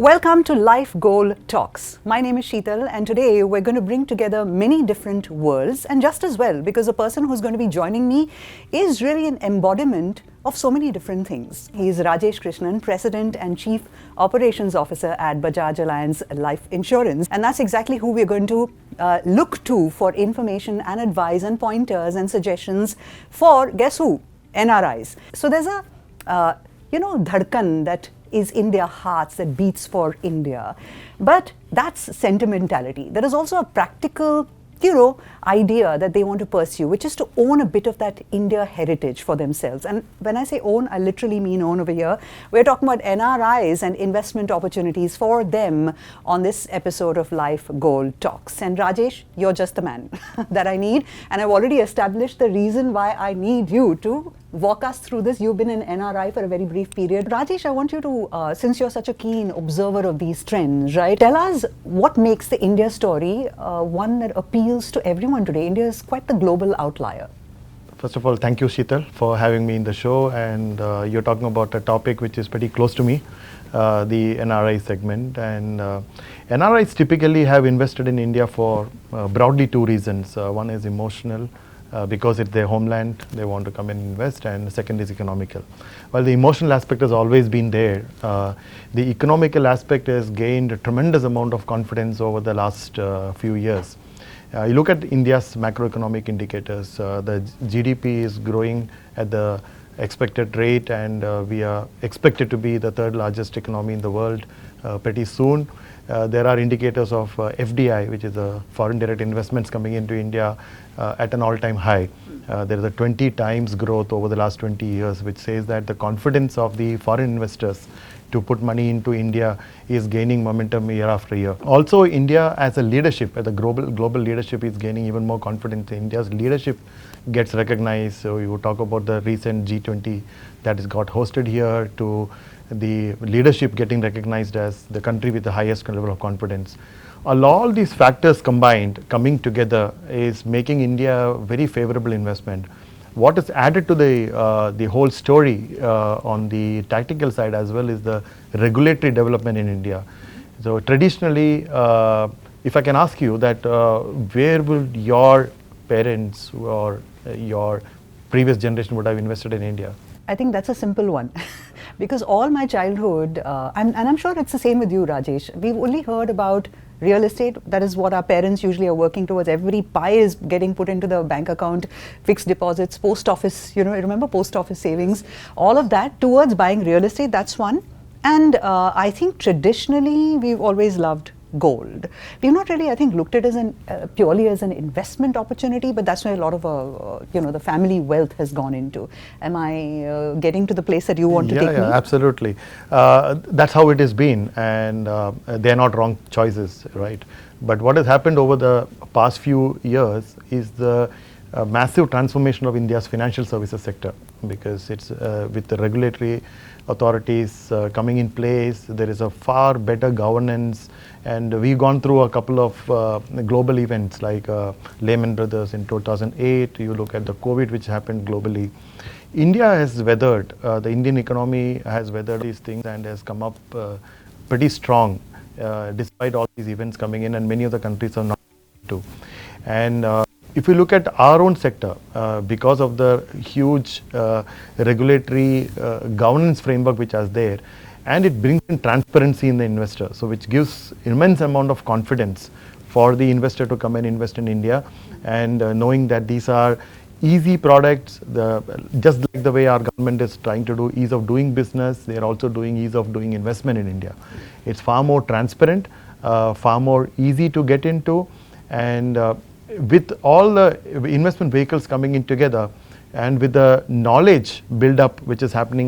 Welcome to Life Goal Talks. My name is Sheetal, and today we're going to bring together many different worlds, and just as well, because the person who's going to be joining me is really an embodiment of so many different things. He is Rajesh Krishnan, President and Chief Operations Officer at Bajaj Allianz Life Insurance, and that's exactly who we're going to look to for information and advice and pointers and suggestions for, guess who? NRIs. So there's a, dhadkan that is in their hearts, that beats for India. But that's sentimentality. There is also a practical, idea that they want to pursue, which is to own a bit of that India heritage for themselves. And when I say own, I literally mean own over here. We're talking about NRIs and investment opportunities for them on this episode of Life Goal Talks. And Rajesh, you're just the man that I need. And I've already established the reason why I need you to walk us through this. You've been an NRI for a very brief period. Rajesh, I want you to, since you're such a keen observer of these trends, right, tell us what makes the India story one that appeals to everyone today. India is quite the global outlier. First of all, thank you, Sheetal, for having me in the show. And you're talking about a topic which is pretty close to me, the NRI segment. And NRIs typically have invested in India for broadly two reasons. One is emotional. Because it's their homeland, they want to come and invest, and the second is economical. While the emotional aspect has always been there, the economical aspect has gained a tremendous amount of confidence over the last few years. You look at India's macroeconomic indicators, the GDP is growing at the expected rate, and we are expected to be the third largest economy in the world pretty soon. There are indicators of FDI, which is the foreign direct investments coming into India, at an all-time high. There is a 20 times growth over the last 20 years, which says that the confidence of the foreign investors to put money into India is gaining momentum year after year. Also, India as a leadership, as a global leadership, is gaining even more confidence. India's leadership gets recognized. So you talk about the recent G20 that has got hosted here, to the leadership getting recognized as the country with the highest level of confidence. All these factors combined, coming together, is making India a very favorable investment. What is added to the whole story on the tactical side as well is the regulatory development in India. So traditionally, if I can ask you that, where would your parents or your previous generation would have invested in India? I think that's a simple one. Because all my childhood, and I'm sure it's the same with you, Rajesh, we've only heard about real estate. That is what our parents usually are working towards. Every pie is getting put into the bank account, fixed deposits, post office, remember post office savings, all of that towards buying real estate. That's one. And I think traditionally we've always loved gold. We've not really, I think, looked at it as purely as an investment opportunity, but that's where a lot of the family wealth has gone into. Am I getting to the place that you want to take me? Yeah, absolutely. That's how it has been, and they're not wrong choices, right? But what has happened over the past few years is the massive transformation of India's financial services sector, because it's with the regulatory authorities coming in place, there is a far better governance, and we've gone through a couple of global events like Lehman Brothers in 2008. You look at the COVID which happened globally. India has weathered, the Indian economy has weathered these things and has come up pretty strong despite all these events coming in, and many of the countries are not to. And if you look at our own sector, because of the huge regulatory governance framework which is there, and it brings in transparency in the investor, so which gives immense amount of confidence for the investor to come and invest in India, and knowing that these are easy products, just like the way our government is trying to do ease of doing business, they are also doing ease of doing investment in India. It's far more transparent, far more easy to get into, and with all the investment vehicles coming in together, and with the knowledge build up which is happening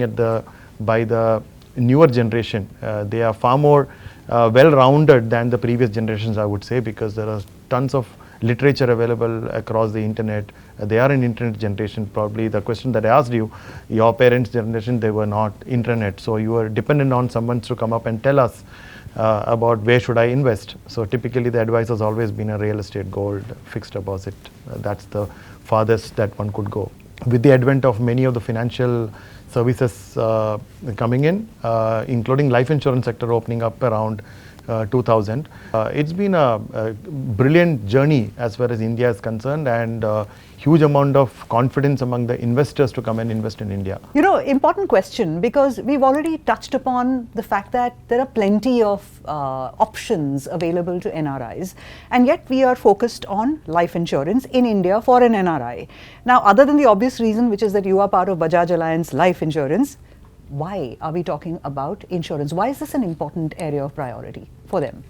by the newer generation, they are far more well-rounded than the previous generations, I would say, because there are tons of literature available across the internet. They are an internet generation. Probably the question that I asked you, your parents' generation, they were not internet, so you were dependent on someone to come up and tell us about where should I invest. So typically the advice has always been a real estate, gold, fixed deposit. That's the farthest that one could go. with the advent of many of the financial services coming in, including life insurance sector opening up around 2000. It's been a brilliant journey as far as India is concerned, and huge amount of confidence among the investors to come and invest in India. You know, important question, because we've already touched upon the fact that there are plenty of options available to NRIs, and yet we are focused on life insurance in India for an NRI. Now, other than the obvious reason, which is that you are part of Bajaj Allianz Life Insurance, why are we talking about insurance? Why is this an important area of priority for them?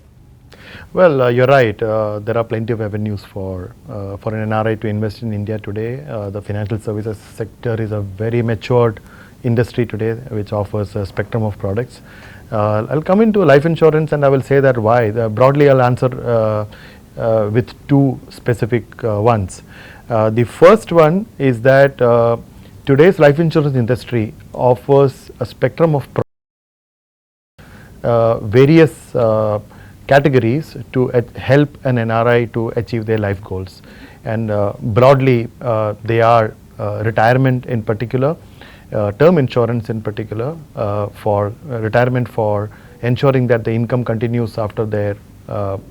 Well, you're right. There are plenty of avenues for an NRI to invest in India today. The financial services sector is a very matured industry today, which offers a spectrum of products. I'll come into life insurance, and I will say that why. Broadly, I'll answer with two specific ones. The first one is that today's life insurance industry offers a spectrum of various categories to help an NRI to achieve their life goals. And broadly, they are retirement in particular, term insurance in particular, for retirement, for ensuring that the income continues after their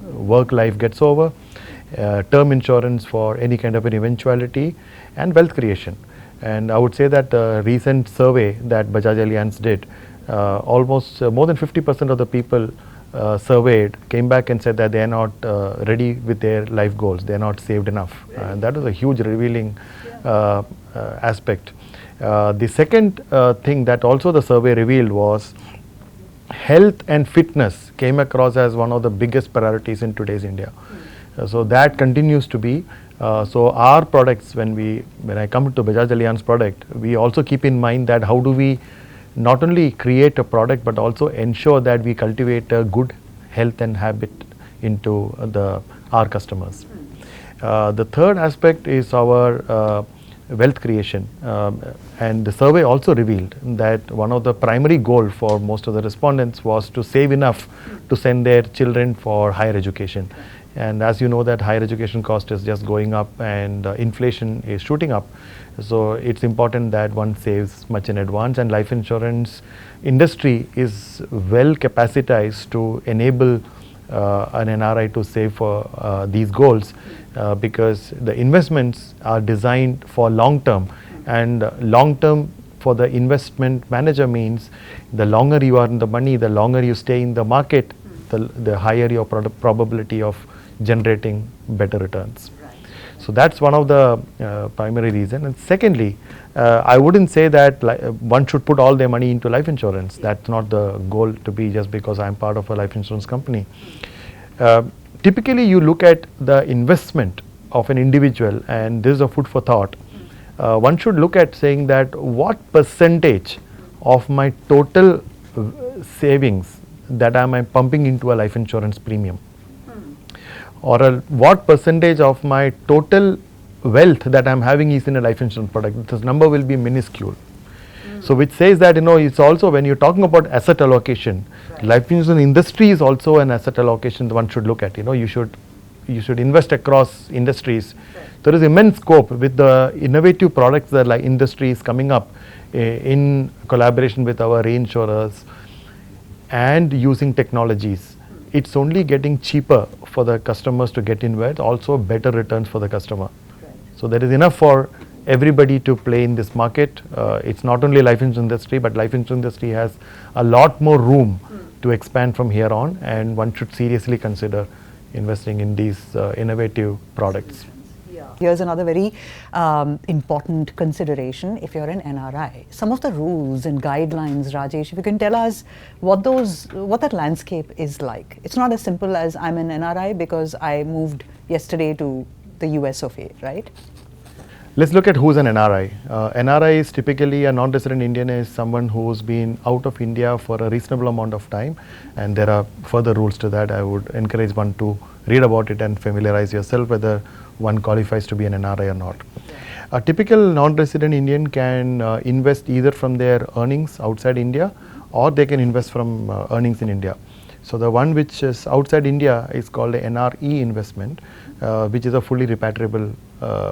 work life gets over, term insurance for any kind of an eventuality, and wealth creation. And I would say that the recent survey that Bajaj Allianz did, almost more than 50% of the people surveyed came back and said that they are not ready with their life goals, they are not saved enough. And that was a huge revealing aspect. The second thing that also the survey revealed was health and fitness came across as one of the biggest priorities in today's India. So that continues to be. So our products, when I come to Bajaj Allianz product, we also keep in mind that how do we not only create a product but also ensure that we cultivate a good health and habit into our customers. The third aspect is our wealth creation, and the survey also revealed that one of the primary goal for most of the respondents was to save enough to send their children for higher education. And as you know that higher education cost is just going up, and inflation is shooting up. So it's important that one saves much in advance, and life insurance industry is well capacitized to enable an NRI to save for these goals, because the investments are designed for long term, and long term for the investment manager means the longer you are in the money, the longer you stay in the market, the higher your probability of generating better returns. So that's one of the primary reason. And secondly, I wouldn't say that one should put all their money into life insurance. That's not the goal to be just because I'm part of a life insurance company. Typically you look at the investment of an individual, and this is a food for thought. One should look at saying that what percentage of my total savings that am I pumping into a life insurance premium, or what percentage of my total wealth that I'm having is in a life insurance product. This number will be minuscule. So which says that, it's also when you're talking about asset allocation, life insurance industry is also an asset allocation one should look at. You should invest across industries. There is immense scope with the innovative products that industry is coming up in collaboration with our reinsurers and using technologies. It's only getting cheaper for the customers to get involved, also better returns for the customer. So there is enough for everybody to play in this market. It's not only life insurance industry, but life insurance industry has a lot more room to expand from here on, and one should seriously consider investing in these innovative products. Here's another very important consideration if you're an NRI. Some of the rules and guidelines, Rajesh, if you can tell us what that landscape is like. It's not as simple as I'm an NRI because I moved yesterday to the US of A, right? Let's look at who's an NRI. NRI is typically a non-resident Indian, is someone who's been out of India for a reasonable amount of time, and there are further rules to that. I would encourage one to read about it and familiarize yourself whether one qualifies to be an NRI or not. A typical non-resident Indian can invest either from their earnings outside India, or they can invest from earnings in India. So the one which is outside India is called a NRE investment, which is a fully repatriable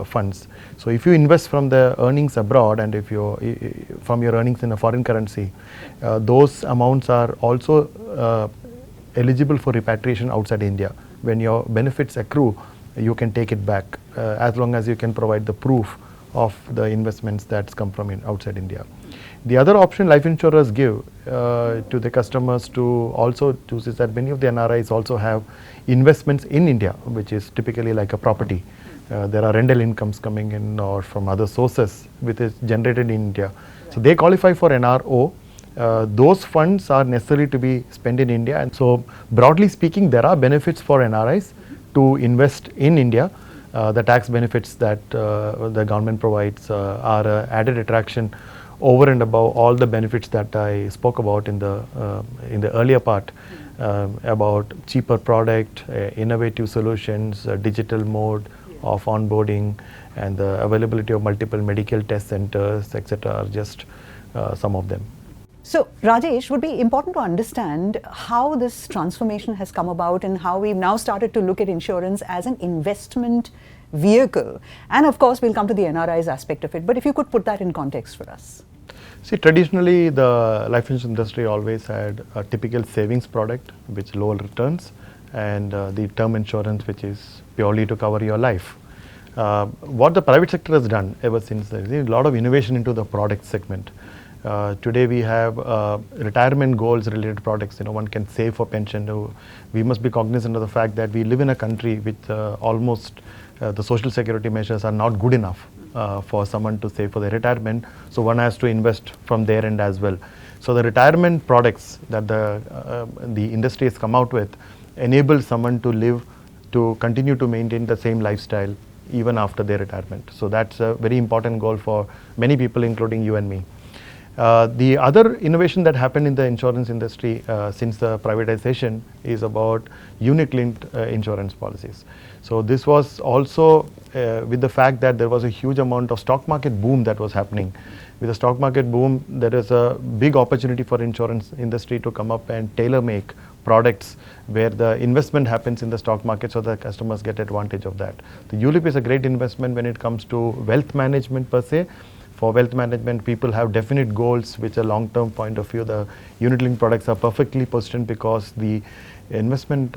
funds. So if you invest from the earnings abroad and if you from your earnings in a foreign currency, those amounts are also eligible for repatriation outside India. When your benefits accrue, you can take it back as long as you can provide the proof of the investments that's come from outside India. The other option life insurers give to the customers to also choose is that many of the NRIs also have investments in India, which is typically like a property. There are rental incomes coming in or from other sources which is generated in India. So they qualify for NRO. Those funds are necessary to be spent in India, and so broadly speaking there are benefits for NRIs to invest in India. The tax benefits that the government provides are added attraction over and above all the benefits that I spoke about in the earlier part about cheaper product, innovative solutions, digital mode of onboarding, and the availability of multiple medical test centers, etc. are just some of them. So, Rajesh, would be important to understand how this transformation has come about and how we've now started to look at insurance as an investment vehicle. And of course, we'll come to the NRIs aspect of it, but if you could put that in context for us. See, traditionally the life insurance industry always had a typical savings product which lower returns, and the term insurance which is purely to cover your life. What the private sector has done ever since, there is a lot of innovation into the product segment. Today we have retirement goals related products. One can save for pension. We must be cognizant of the fact that we live in a country with almost the social security measures are not good enough for someone to save for their retirement. So one has to invest from their end as well. So the retirement products that the industry has come out with enable someone to live, to continue to maintain the same lifestyle even after their retirement. So that's a very important goal for many people, including you and me. The other innovation that happened in the insurance industry since the privatization is about unit-linked insurance policies. So this was also with the fact that there was a huge amount of stock market boom that was happening. With the stock market boom, there is a big opportunity for insurance industry to come up and tailor-make products where the investment happens in the stock market so the customers get advantage of that. The ULIP is a great investment when it comes to wealth management per se. For wealth management, people have definite goals which are long-term point of view. The unit-linked products are perfectly positioned because the investment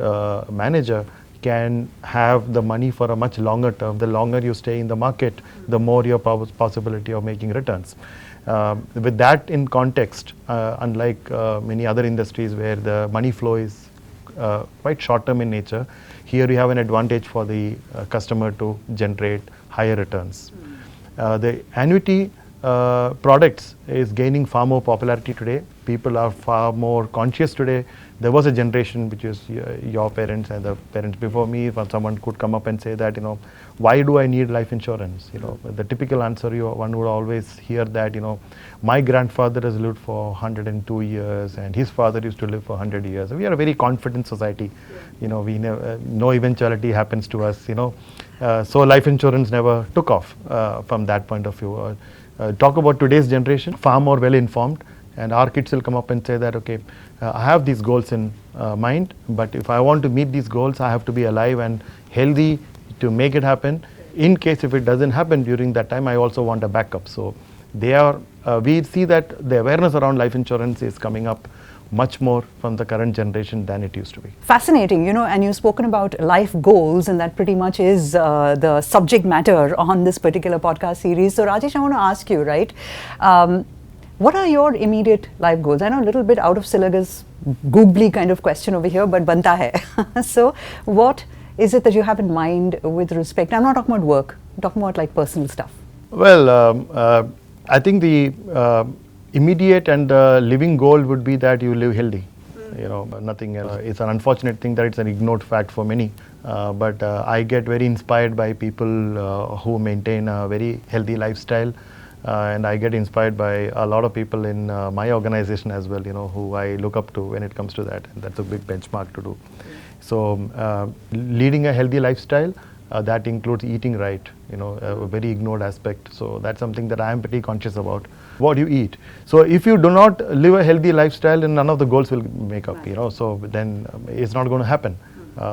manager can have the money for a much longer term. The longer you stay in the market, the more your possibility of making returns. With that in context, unlike many other industries where the money flow is quite short-term in nature, here we have an advantage for the customer to generate higher returns. The annuity products is gaining far more popularity today. People are far more conscious today. There was a generation which is your parents and the parents before me, when someone could come up and say that, why do I need life insurance? The typical answer one would always hear that, my grandfather has lived for 102 years and his father used to live for 100 years. We are a very confident society. We never, no eventuality happens to us. So life insurance never took off from that point of view. Talk about today's generation, far more well informed, and our kids will come up and say that, okay, I have these goals in mind, but if I want to meet these goals, I have to be alive and healthy to make it happen. In case if it doesn't happen during that time, I also want a backup. So we see that the awareness around life insurance is coming up much more from the current generation than it used to be. Fascinating, and you've spoken about life goals, and that pretty much is the subject matter on this particular podcast series. So Rajesh, I want to ask you, right, what are your immediate life goals? I know a little bit out of syllabus, googly kind of question over here, but banta hai. So what is it that you have in mind with respect? I'm not talking about work, I'm talking about like personal stuff. Well, I think the immediate and living goal would be that you live healthy. Nothing else. It's an unfortunate thing that it's an ignored fact for many, but I get very inspired by people who maintain a very healthy lifestyle, and I get inspired by a lot of people in my organization as well, who I look up to when it comes to that, and that's a big benchmark to do. So leading a healthy lifestyle, That includes eating right, a very ignored aspect. So that's something that I am pretty conscious about. What you eat. So if you do not live a healthy lifestyle, then none of the goals will make up, so then it's not going to happen.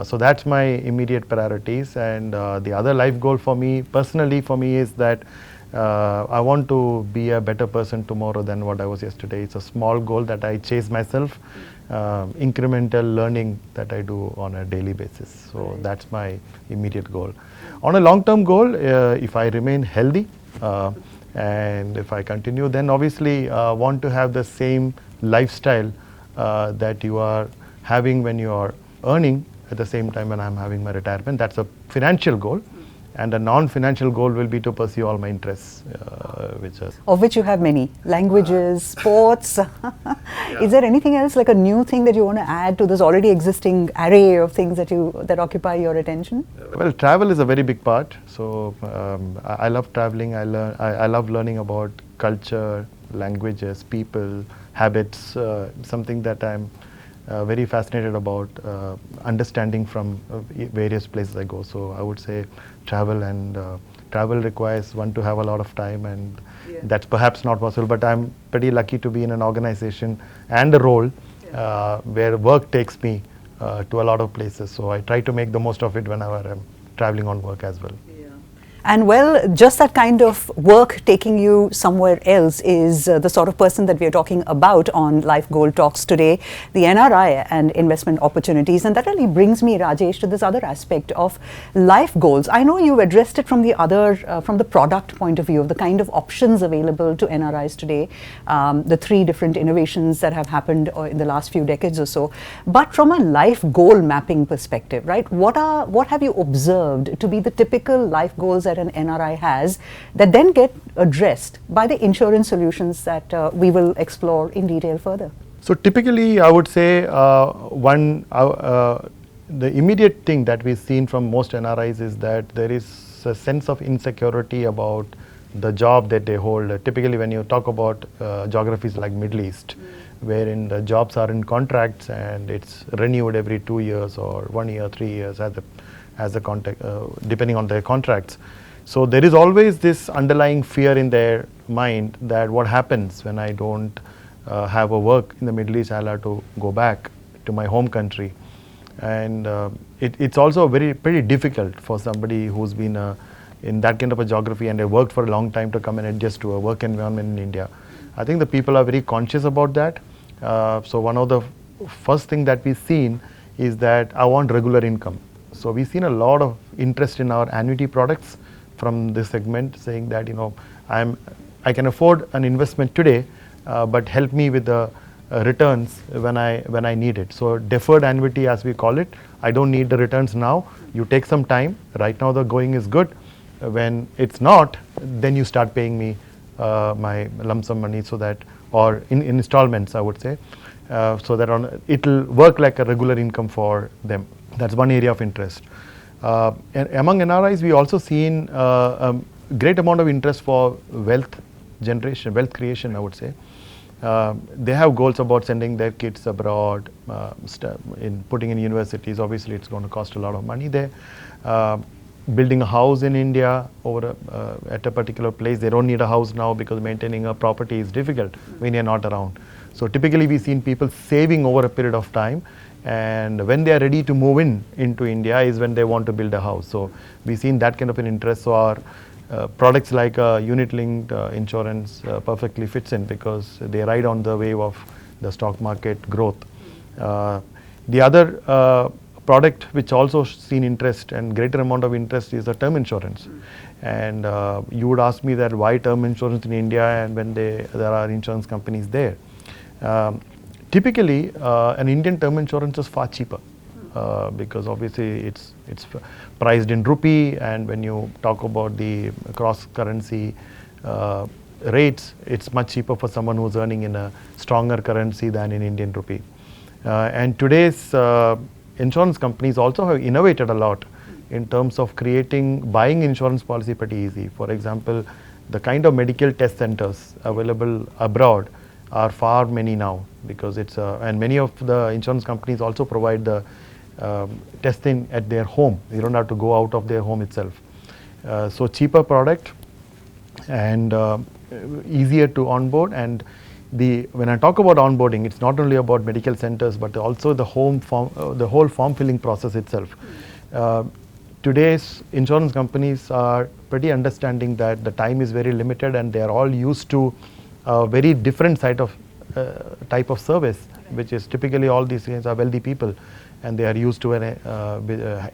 So that's my immediate priorities. And the other life goal for me, personally for me, is that I want to be a better person tomorrow than what I was yesterday. It's a small goal that I chase myself, incremental learning that I do on a daily basis. So that's my immediate goal. On a long-term goal, if I remain healthy and if I continue, then obviously want to have the same lifestyle that you are having when you are earning at the same time when I'm having my retirement. That's a financial goal. And a non-financial goal will be to pursue all my interests, of which you have many: languages, sports. Is there anything else, like a new thing that you want to add to this already existing array of things that occupy your attention? Well, travel is a very big part. So I love traveling. I love learning about culture, languages, people, habits. Something that I'm very fascinated about understanding from various places I go. So I would say travel, and travel requires one to have a lot of time, and that's perhaps not possible, but I'm pretty lucky to be in an organization and a role where work takes me to a lot of places. So I try to make the most of it whenever I'm traveling on work as well. And well, just that kind of work taking you somewhere else is the sort of person that we are talking about on Life Goal Talks today, the NRI and investment opportunities. And that really brings me, Rajesh, to this other aspect of life goals. I know you addressed it from the product point of view, of the kind of options available to NRIs today, the 3 different innovations that have happened in the last few decades or so. But from a life goal mapping perspective, right, what have you observed to be the typical life goals that an NRI has that then get addressed by the insurance solutions that we will explore in detail further? So typically, I would say the immediate thing that we've seen from most NRIs is that there is a sense of insecurity about the job that they hold. Typically, when you talk about geographies like Middle East, wherein the jobs are in contracts and it's renewed every 2 years or 1 year, 3 years as a contract, depending on their contracts. So there is always this underlying fear in their mind that what happens when I don't have a work in the Middle East, I'll have to go back to my home country. And it's also pretty difficult for somebody who's been in that kind of a geography and they worked for a long time to come and adjust to a work environment in India. I think the people are very conscious about that. So one of the first thing that we've seen is that I want regular income. So we've seen a lot of interest in our annuity products from this segment, saying that I can afford an investment today, but help me with the returns when I need it. So deferred annuity, as we call it. I don't need the returns now. You take some time. Right now the going is good. When it's not, then you start paying me my lump sum money, so that, or in installments, I would say, so that it'll work like a regular income for them. That's one area of interest. And among NRIs, we also seen a great amount of interest for wealth generation, wealth creation, I would say. They have goals about sending their kids abroad, putting in universities. Obviously, it's going to cost a lot of money there. Building a house in India at a particular place. They don't need a house now because maintaining a property is difficult when you're not around. So typically, we've seen people saving over a period of time. And when they are ready to move into India is when they want to build a house. So we've seen that kind of an interest. So our products like unit-linked insurance perfectly fits in because they ride on the wave of the stock market growth. The other product which also seen interest and greater amount of interest is the term insurance. And you would ask me that why term insurance in India and when there are insurance companies there. Typically, an Indian term insurance is far cheaper because obviously it's priced in rupee, and when you talk about the cross currency rates, it's much cheaper for someone who's earning in a stronger currency than in Indian rupee. And today's insurance companies also have innovated a lot in terms of buying insurance policy pretty easy. For example, the kind of medical test centers available abroad are far many now because and many of the insurance companies also provide the testing at their home. You don't have to go out of their home itself. So cheaper product and easier to onboard. And when I talk about onboarding, it's not only about medical centers, but also the home form, the whole form filling process itself. Today's insurance companies are pretty understanding that the time is very limited, and they are all used to a very different type of service, which is typically all these things are wealthy people, and they are used to an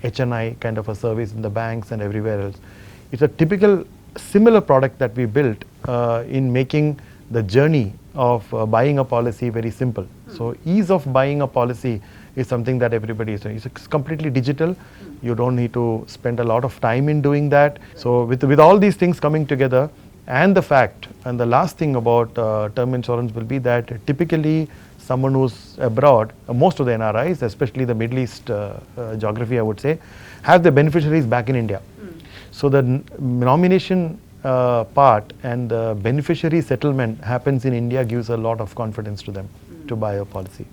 HNI kind of a service in the banks and everywhere else. It's a typical similar product that we built in making the journey of buying a policy very simple. So ease of buying a policy is something that everybody is doing. It's completely digital. You don't need to spend a lot of time in doing that. So with all these things coming together, and the fact, and the last thing about term insurance will be that typically someone who's abroad, most of the NRIs, especially the Middle East geography, I would say, have the beneficiaries back in India. So the nomination part and the beneficiary settlement happens in India, gives a lot of confidence to them to buy a policy.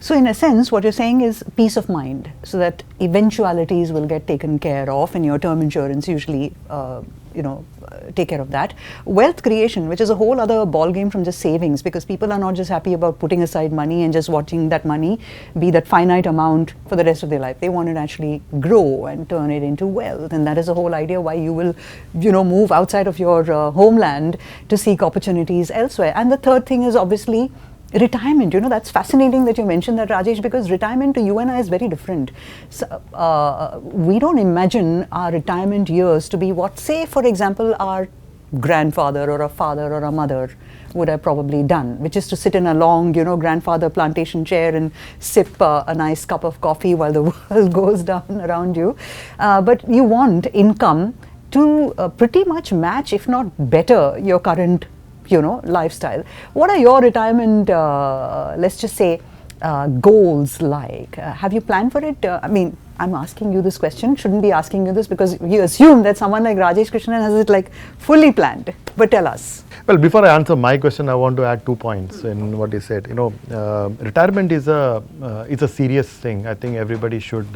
So in a sense, what you're saying is peace of mind, so that eventualities will get taken care of, and your term insurance usually, take care of that. Wealth creation, which is a whole other ball game from just savings, because people are not just happy about putting aside money and just watching that money be that finite amount for the rest of their life. They want it to actually grow and turn it into wealth, and that is the whole idea why you will, move outside of your homeland to seek opportunities elsewhere. And the third thing is obviously retirement. That's fascinating that you mentioned that, Rajesh, because retirement to you and I is very different. So, we don't imagine our retirement years to be what, say, for example, our grandfather or a father or a mother would have probably done, which is to sit in a long, grandfather plantation chair and sip a nice cup of coffee while the world goes down around you. But you want income to pretty much match, if not better, your current lifestyle. What are your retirement, let's just say, goals like? Have you planned for it? I'm asking you this question, shouldn't be asking you this, because you assume that someone like Rajesh Krishnan has it fully planned. But tell us. Well, before I answer my question, I want to add 2 points in what you said. Retirement is it's a serious thing. I think everybody should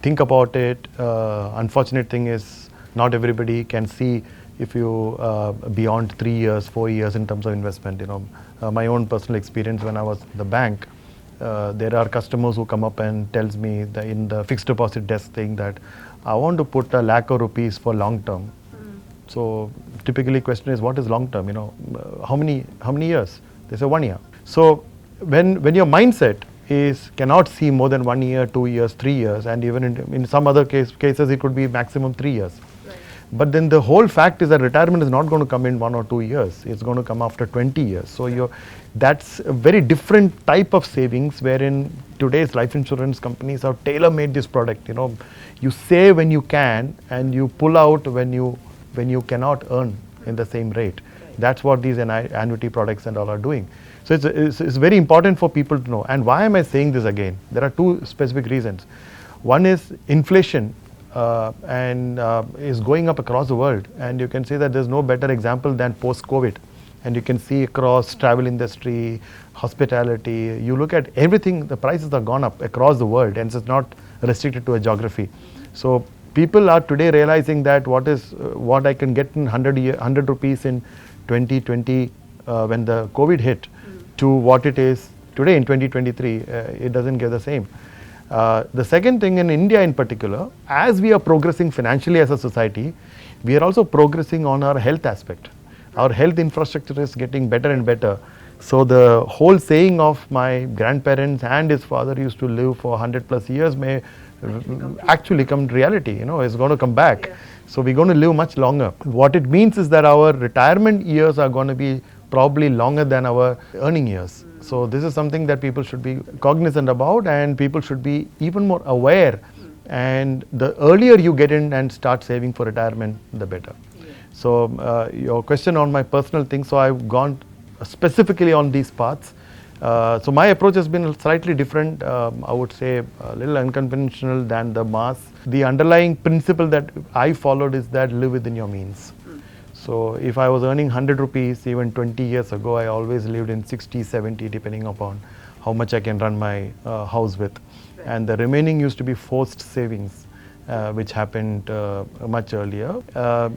think about it. Unfortunate thing is not everybody can see if you beyond 3 years, 4 years in terms of investment. My own personal experience when I was in the bank, there are customers who come up and tells me in the fixed deposit desk thing that I want to put a lakh of rupees for long term. So typically question is, what is long term? How many years? They say 1 year. So when your mindset is cannot see more than 1 year, 2 years, 3 years, and even in some other cases it could be maximum 3 years. But then the whole fact is that retirement is not going to come in 1 or 2 years. It's going to come after 20 years. So that's a very different type of savings, wherein today's life insurance companies have tailor-made this product. You save when you can, and you pull out when you cannot earn in the same rate. That's what these annuity products and all are doing. So it's very important for people to know. And why am I saying this again? There are 2 specific reasons. One is inflation. Is going up across the world, and you can say that there's no better example than post-COVID, and you can see across travel industry, hospitality, you look at everything, the prices have gone up across the world, and it's not restricted to a geography. So people are today realizing that what I can get in 100 rupees in 2020 when the COVID hit to what it is today in 2023, it doesn't give the same. The second thing, in India in particular, as we are progressing financially as a society, we are also progressing on our health aspect. Our health infrastructure is getting better and better. So the whole saying of my grandparents and his father used to live for 100+ years may actually come reality, it's going to come back. Yeah. So we're going to live much longer. What it means is that our retirement years are going to be probably longer than our earning years. So this is something that people should be cognizant about, and people should be even more aware. And the earlier you get in and start saving for retirement, the better. Yeah. So your question on my personal thing, so I've gone specifically on these paths. So my approach has been slightly different, I would say a little unconventional than the mass. The underlying principle that I followed is that live within your means. So if I was earning 100 rupees even 20 years ago, I always lived in 60, 70 depending upon how much I can run my house with. Right. and the remaining used to be forced savings, which happened much earlier.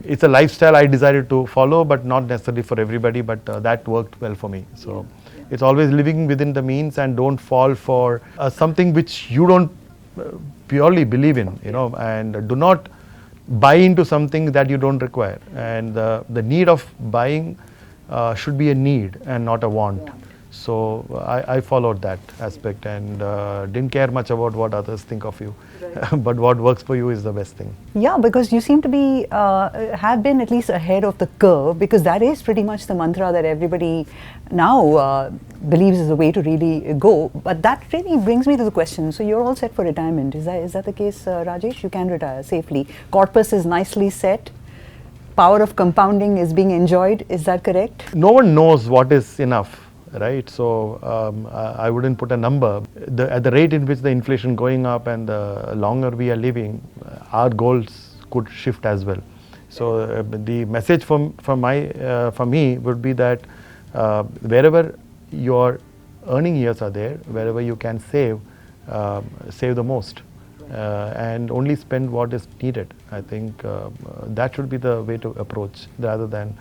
It's a lifestyle I decided to follow, but not necessarily for everybody, but that worked well for me. So it's always living within the means, and don't fall for something which you don't purely believe in, and do not buy into something that you don't require. And the need of buying should be a need and not a want. So I followed that aspect, and didn't care much about what others think of you. But what works for you is the best thing. Yeah, because you seem to be, have been at least ahead of the curve, because that is pretty much the mantra that everybody now believes is the way to really go. But that really brings me to the question. So you're all set for retirement. Is that the case, Rajesh? You can retire safely. Corpus is nicely set. Power of compounding is being enjoyed. Is that correct? No one knows what is enough. Right, so I wouldn't put a number. At the rate in which the inflation going up and the longer we are living, our goals could shift as well. So the message from me would be that wherever your earning years are there, wherever you can save the most, and only spend what is needed. I think that should be the way to approach, rather than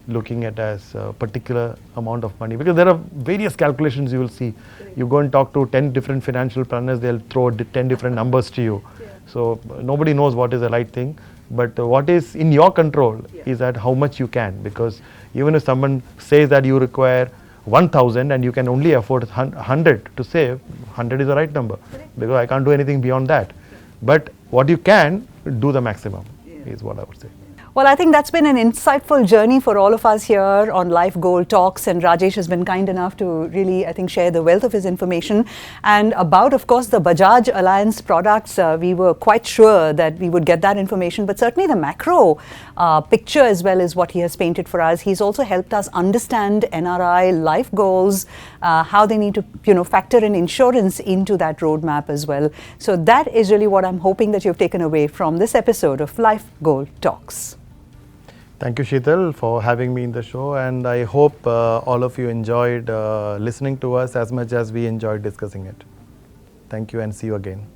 looking at as a particular amount of money, because there are various calculations you will see. You go and talk to 10 different financial planners, they'll throw 10 different numbers to you. So nobody knows what is the right thing, but what is in your control is at how much you can, because even if someone says that you require 1,000 and you can only afford 100 to save, 100 is the right number, because I can't do anything beyond that. But what you can do, the maximum is what I would say. Well, I think that's been an insightful journey for all of us here on Life Goal Talks, and Rajesh has been kind enough to really, I think, share the wealth of his information. And about, of course, the Bajaj Allianz products, we were quite sure that we would get that information, but certainly the macro picture as well is what he has painted for us. He's also helped us understand NRI life goals, how they need to, factor in insurance into that roadmap as well. So that is really what I'm hoping that you've taken away from this episode of Life Goal Talks. Thank you, Sheetal, for having me in the show, and I hope all of you enjoyed listening to us as much as we enjoyed discussing it. Thank you, and see you again.